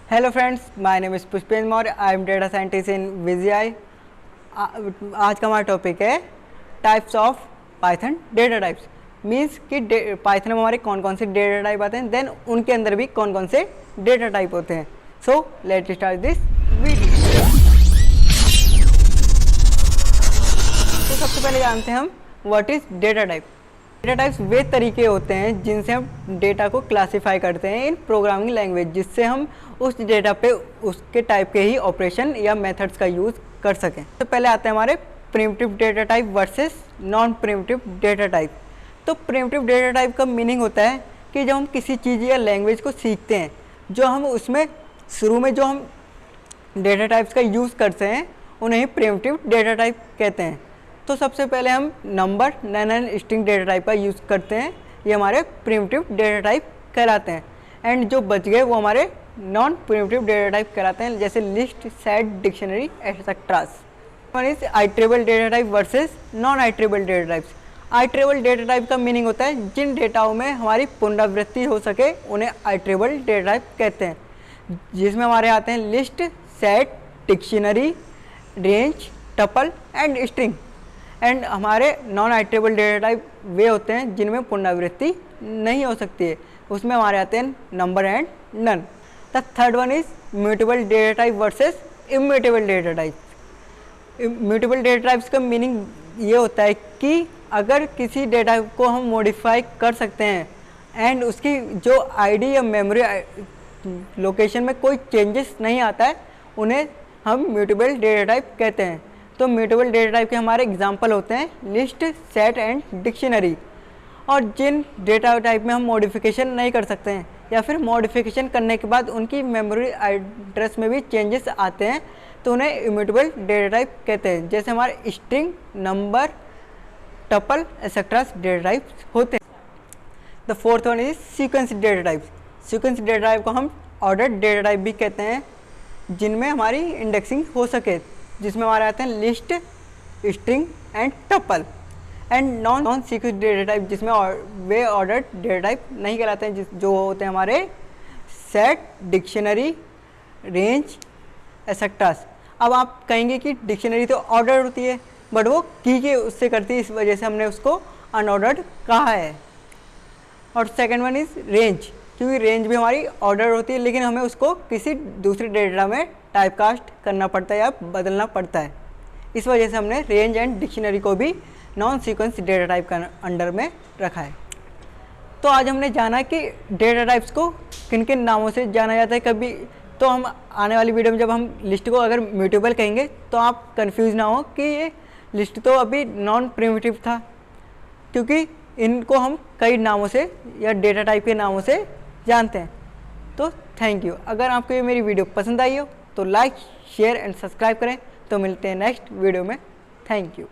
Hello friends, my name is Pushpendra Maurya. I am data scientist in VGI. आज का हमारा topic है types of Python data types. Means कि Python में हमारे कौन कौन से डेटा टाइप आते हैं, देन उनके अंदर भी कौन कौन से डेटा टाइप होते हैं। So let's start this video. तो सबसे पहले जानते हैं हम what is data type. Data types वे तरीके होते हैं जिनसे हम डेटा को क्लासिफाई करते हैं इन प्रोग्रामिंग लैंग्वेज, जिससे हम उस डेटा पे उसके टाइप के ही ऑपरेशन या मेथड्स का यूज़ कर सकें। तो पहले आते हैं हमारे primitive data type versus non primitive data type. तो प्रिमिटिव डेटा टाइप का मीनिंग होता है कि जब हम किसी चीज़ या लैंग्वेज को सीखते हैं, जो हम उसमें शुरू में जो हम डेटा टाइप्स का यूज़ करते हैं उन्हें प्रिमिटिव डेटा टाइप कहते हैं। तो सबसे पहले हम number, none and string data type का यूज़ करते हैं, ये हमारे प्रिमिटिव डेटा टाइप कहलाते हैं। एंड जो बच गए वो हमारे नॉन प्रिमिटिव डेटा टाइप कहलाते हैं, जैसे list, set, dictionary etcetera. One is iterable data type versus non iterable data types. Iterable data type का मीनिंग होता है जिन डेटाओं में हमारी पुनरावृत्ति हो सके उन्हें आइट्रेबल डेटा टाइप कहते हैं, जिसमें हमारे आते हैं list, set, dictionary, range, tuple and string. And हमारे नॉन आइट्रेबल डेटा टाइप वे होते हैं जिनमें पुनरावृत्ति नहीं हो सकती है, उसमें हमारे आते हैं number and none. The third one is mutable data type versus immutable data type. Mutable data types का मीनिंग ये होता है कि अगर किसी डेटा को हम मॉडिफाई कर सकते हैं एंड उसकी जो आईडी या मेमोरी लोकेशन में कोई चेंजेस नहीं आता है, उन्हें हम म्यूटेबल डेटा टाइप कहते हैं। तो म्यूटेबल डेटा टाइप के हमारे एग्जांपल होते हैं लिस्ट, सेट एंड डिक्शनरी। और जिन डेटा टाइप में हम मॉडिफिकेशन नहीं कर सकते हैं या फिर मॉडिफिकेशन करने के बाद उनकी मेमोरी एड्रेस में भी चेंजेस आते हैं, तो उन्हें इम्यूटेबल डेटा टाइप कहते हैं, जैसे हमारे string, number, tuple etcetera data type होते हैं। The fourth one is sequence data type. Sequence data type को हम ऑर्डर डेटा टाइप भी कहते हैं, जिनमें हमारी इंडेक्सिंग हो सके, जिसमें हमारे आते हैं list, string and tuple. And non sequence data type जिसमें वे ऑर्डर डेटा टाइप नहीं कहलाते हैं, जो होते हैं हमारे सेट, डिक्शनरी, रेंज एटसेट्रास। अब आप कहेंगे कि डिक्शनरी तो ऑर्डर होती है, बट वो की के उससे करती है, इस वजह से हमने उसको अनऑर्डर्ड कहा है। और सेकेंड वन इज रेंज, क्योंकि रेंज भी हमारी ऑर्डर होती है, लेकिन हमें उसको किसी दूसरे डेटा में टाइपकास्ट करना पड़ता है या बदलना पड़ता है, इस वजह से हमने रेंज एंड डिक्शनरी को भी नॉन सीक्वेंस डेटा टाइप का अंडर में रखा है। तो आज हमने जाना कि डेटा टाइप्स को किन किन नामों से जाना जाता है। कभी तो हम आने वाली वीडियो में जब हम लिस्ट को अगर म्यूटेबल कहेंगे तो आप कंफ्यूज ना हो कि ये लिस्ट तो अभी नॉन प्रिमिटिव था, क्योंकि इनको हम कई नामों से या डेटा टाइप के नामों से जानते हैं। तो थैंक यू। अगर आपको ये मेरी वीडियो पसंद आई हो तो लाइक, शेयर एंड सब्सक्राइब करें। तो मिलते हैं नेक्स्ट वीडियो में। Thank you.